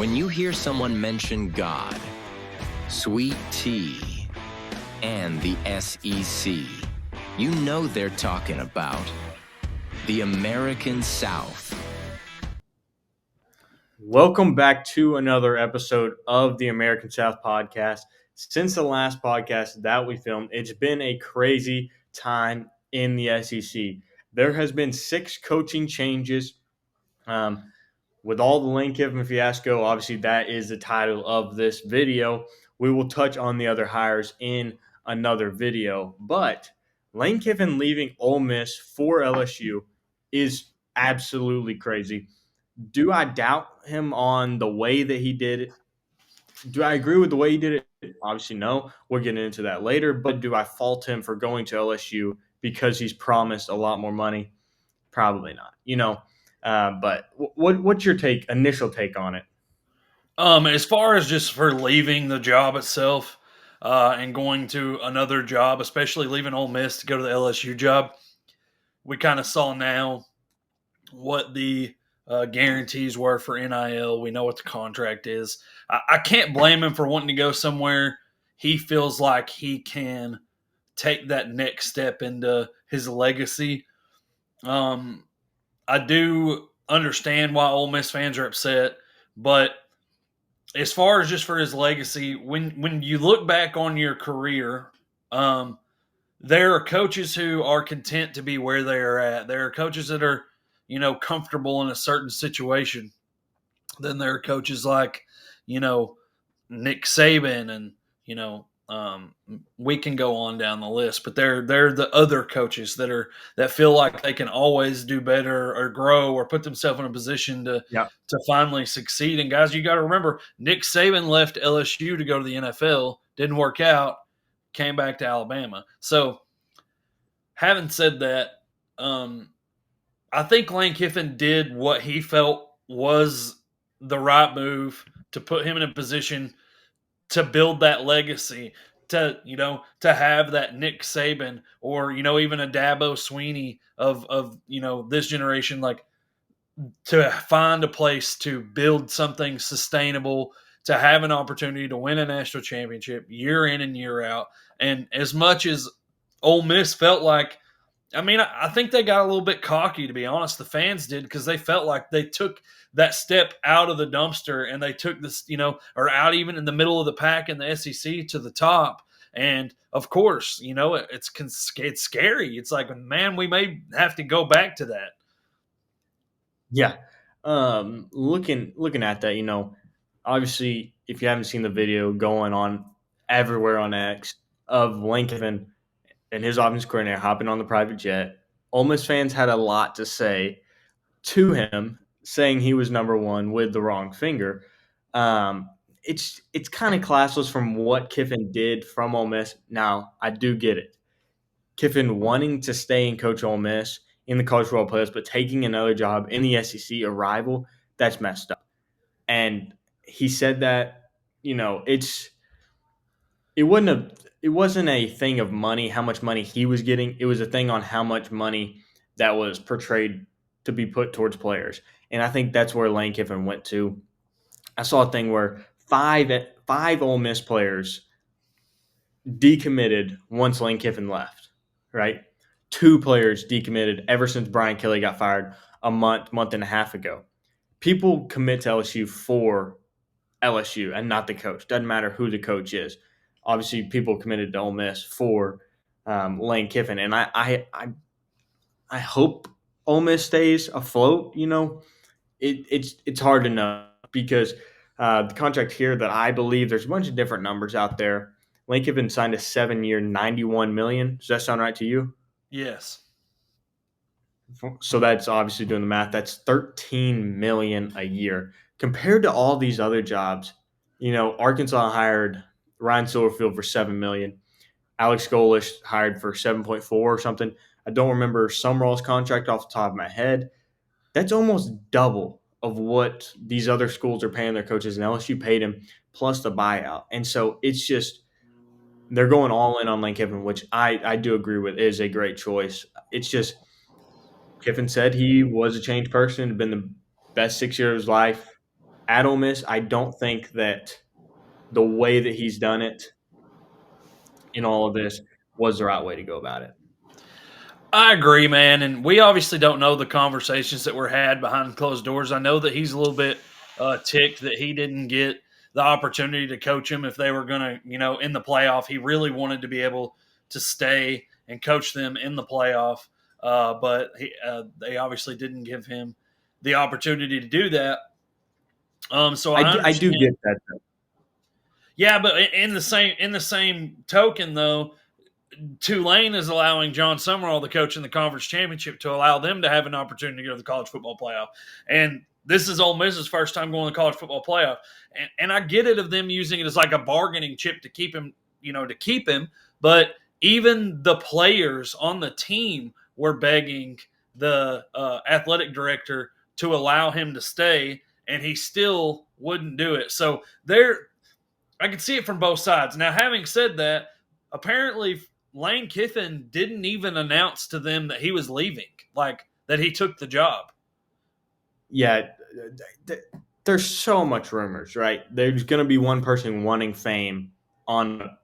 When you hear someone mention God, sweet tea, and the SEC, you know they're talking about the American South. Welcome back to another episode of the American South podcast. Since the last podcast that we filmed, it's been a crazy time in the SEC. There has been 6 coaching changes. With all the Lane Kiffin fiasco, obviously that is the title of this video. We will touch on the other hires in another video. But Lane Kiffin leaving Ole Miss for LSU is absolutely crazy. Do I doubt him on the way that he did it? Do I agree with the way he did it? Obviously, no. We're getting into that later. But do I fault him for going to LSU because he's promised a lot more money? Probably not. But what's your initial take on it? As far as just for leaving the job itself and going to another job, especially leaving Ole Miss to go to the LSU job, we kind of saw now what the guarantees were for NIL. We know what the contract is. I can't blame him for wanting to go somewhere he feels like he can take that next step into his legacy. I do understand why Ole Miss fans are upset, but as far as just for his legacy, when you look back on your career, there are coaches who are content to be where they are at. There are coaches that are, comfortable in a certain situation. Then there are coaches like, Nick Saban, and we can go on down the list. But they're the other coaches that feel like they can always do better or grow or put themselves in a position to finally succeed. And guys, you got to remember, Nick Saban left LSU to go to the NFL, didn't work out, came back to Alabama. So, having said that, I think Lane Kiffin did what he felt was the right move to put him in a position to build that legacy, to have that Nick Saban or even a Dabo Sweeney of this generation, like, to find a place to build something sustainable, to have an opportunity to win a national championship year in and year out. And as much as Ole Miss felt like, I think they got a little bit cocky, to be honest. The fans did, because they felt like they took that step out of the dumpster and they took this, or out even in the middle of the pack in the SEC to the top. And of course, it's scary. It's like, man, we may have to go back to that. Yeah. Looking at that, obviously, if you haven't seen the video going on everywhere on X of Lane Kiffin and his offensive coordinator hopping on the private jet, Ole Miss fans had a lot to say to him, saying he was number one with the wrong finger. It's kind of classless from what Kiffin did from Ole Miss. Now, I do get it. Kiffin wanting to stay and coach Ole Miss in the college football playoffs, but taking another job in the SEC, a rival, that's messed up. And he said that, it wasn't a thing of money, how much money he was getting. It was a thing on how much money that was portrayed to be put towards players. And I think that's where Lane Kiffin went to. I saw a thing where five Ole Miss players decommitted once Lane Kiffin left, right? 2 players decommitted ever since Brian Kelly got fired a month and a half ago. People commit to LSU for LSU and not the coach. Doesn't matter who the coach is. Obviously, people committed to Ole Miss for Lane Kiffin, and I hope Ole Miss stays afloat. It's hard to know because the contract here that I believe there's a bunch of different numbers out there. Lane Kiffin signed a 7-year, $91 million. Does that sound right to you? Yes. So that's obviously doing the math. That's $13 million a year compared to all these other jobs. Arkansas hired Ryan Silverfield for $7 million. Alex Golish hired for 7.4 or something. I don't remember Summerall's contract off the top of my head. That's almost double of what these other schools are paying their coaches, and LSU paid him plus the buyout. And so it's just they're going all in on Lane Kiffin, which I do agree with is a great choice. It's just Kiffin said he was a changed person, had been the best 6 years of his life at Ole Miss, I don't think that the way that he's done it in all of this was the right way to go about it. I agree, man. And we obviously don't know the conversations that were had behind closed doors. I know that he's a little bit ticked that he didn't get the opportunity to coach him if they were going to, in the playoff. He really wanted to be able to stay and coach them in the playoff. But they obviously didn't give him the opportunity to do that. So I I do understand. get that, though. Yeah, but in the same token, though, Tulane is allowing John Summerall, the coach in the conference championship, to allow them to have an opportunity to go to the college football playoff. And this is Ole Miss's first time going to the college football playoff. And I get it of them using it as like a bargaining chip to keep him, But even the players on the team were begging the athletic director to allow him to stay, and he still wouldn't do it. So I can see it from both sides. Now, having said that, apparently Lane Kiffin didn't even announce to them that he was leaving, like that he took the job. Yeah, there's so much rumors, right? There's going to be one person wanting fame on a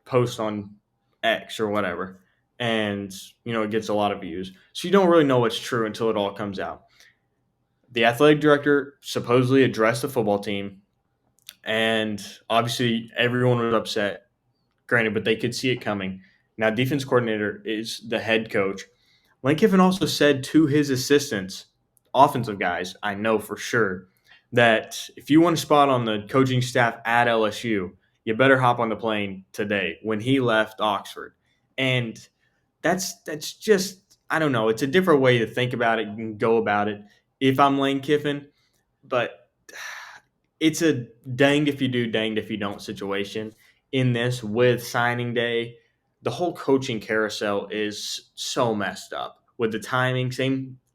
post on X or whatever, and it gets a lot of views. So you don't really know what's true until it all comes out. The athletic director supposedly addressed the football team, and obviously everyone was upset. Granted, but they could see it coming. Now, defense coordinator is the head coach. Lane Kiffin also said to his assistants, offensive guys, I know for sure, that if you want a spot on the coaching staff at LSU, you better hop on the plane today when he left Oxford. And that's just, I don't know, it's a different way to think about it and go about it if I'm Lane Kiffin. But it's a danged if you do, danged if you don't situation in this with signing day. The whole coaching carousel is so messed up with the timing.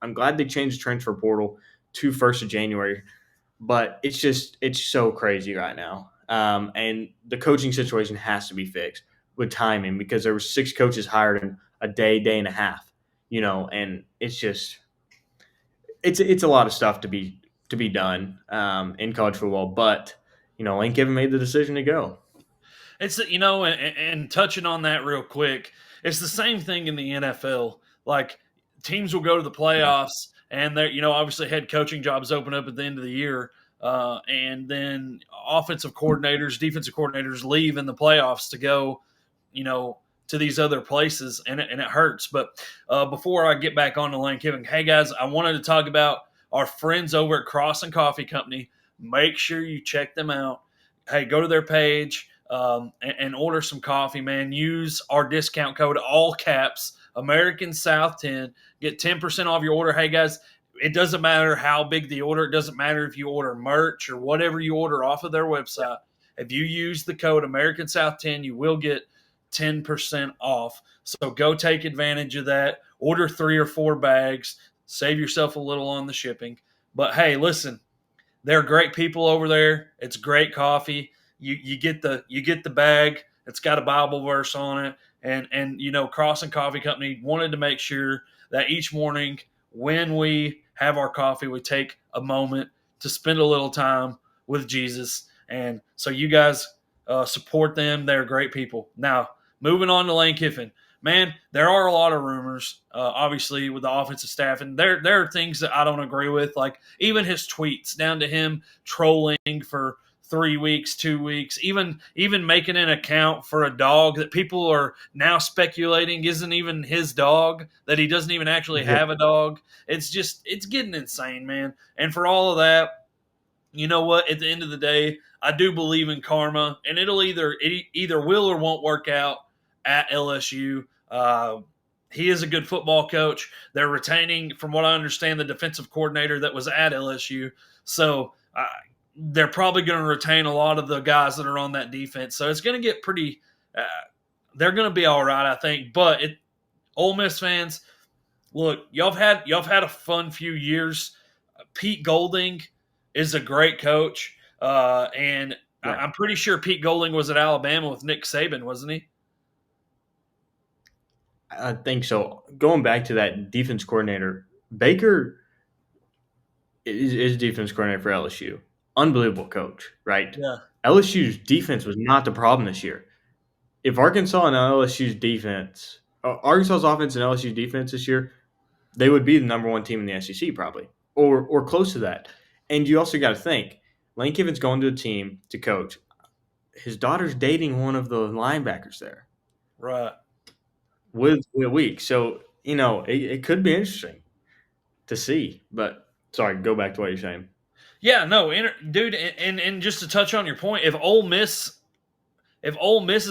I'm glad they changed the transfer portal to 1st of January, but it's so crazy right now. And the coaching situation has to be fixed with timing because there were 6 coaches hired in a day and a half, and it's a lot of stuff to be done in college football. But Lane Kiffin made the decision to go. It's and touching on that real quick, it's the same thing in the NFL. Like teams will go to the playoffs, and they're obviously head coaching jobs open up at the end of the year, and then offensive coordinators, defensive coordinators leave in the playoffs to go, to these other places, and it hurts. But before I get back on to Lane Kiffin, hey guys, I wanted to talk about our friends over at Cross and Coffee Company. Make sure you check them out. Hey, go to their page. And order some coffee, man. Use our discount code, all caps, American South 10. Get 10% off your order. Hey, guys, it doesn't matter how big the order. It doesn't matter if you order merch or whatever you order off of their website. If you use the code American South 10, you will get 10% off. So go take advantage of that. Order 3 or 4 bags. Save yourself a little on the shipping. But, hey, listen, they're great people over there. It's great coffee. You get the bag. It's got a Bible verse on it, and Cross and Coffee Company wanted to make sure that each morning when we have our coffee, we take a moment to spend a little time with Jesus, and so you guys support them. They're great people. Now, moving on to Lane Kiffin. Man, there are a lot of rumors, obviously, with the offensive staff, and there are things that I don't agree with, like even his tweets, down to him trolling for 3 weeks, 2 weeks, even making an account for a dog that people are now speculating isn't even his dog, that he doesn't even actually have a dog. It's getting insane, man. And for all of that, you know what? At the end of the day, I do believe in karma, and it either will or won't work out at LSU. He is a good football coach. They're retaining, from what I understand, the defensive coordinator that was at LSU. So they're probably going to retain a lot of the guys that are on that defense. So it's going to get pretty they're going to be all right, I think. But Ole Miss fans, look, y'all have had a fun few years. Pete Golding is a great coach. And Right. I'm pretty sure Pete Golding was at Alabama with Nick Saban, wasn't he? I think so. Going back to that defense coordinator, Baker is defense coordinator for LSU. unbelievable coach, right? Yeah. LSU's defense was not the problem this year. If Arkansas and LSU's defense, Arkansas's offense and LSU's defense this year, they would be the number one team in the SEC probably, or close to that. And you also got to think, Lane Kiffin's going to a team to coach. His daughter's dating one of the linebackers there Right. with Week. So, it could be interesting to see. But, sorry, go back to what you're saying. Yeah, no, dude, and just to touch on your point, if Ole Miss's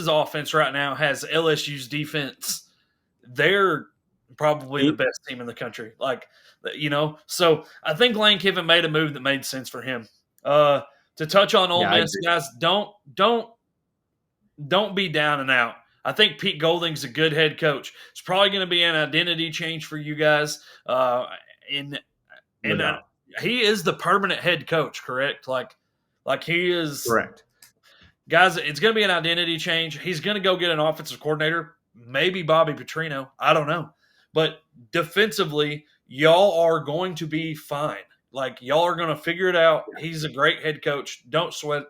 offense right now has LSU's defense, they're probably the best team in the country. Like, so I think Lane Kiffin made a move that made sense for him. To touch on Ole Miss, guys, don't be down and out. I think Pete Golding's a good head coach. It's probably going to be an identity change for you guys. He is the permanent head coach, correct? Like he is correct. Guys, it's going to be an identity change. He's going to go get an offensive coordinator, maybe Bobby Petrino. I don't know. But defensively, y'all are going to be fine. Like, y'all are going to figure it out. He's a great head coach. Don't sweat.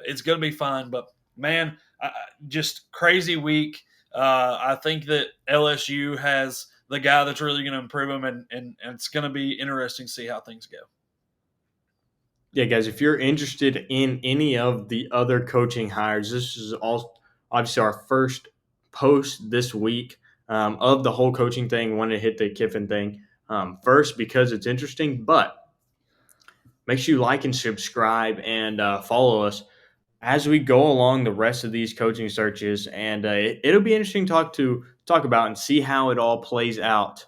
It's going to be fine. But, man, just crazy week. I think that LSU has the guy that's really going to improve them, and it's going to be interesting to see how things go. Yeah, guys, if you're interested in any of the other coaching hires, this is obviously our first post this week of the whole coaching thing. Wanted to hit the Kiffin thing first because it's interesting, but make sure you like and subscribe and follow us as we go along the rest of these coaching searches. And it'll be interesting to talk about and see how it all plays out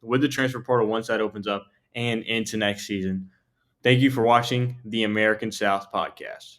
with the transfer portal once that opens up and into next season. Thank you for watching the American South Podcast.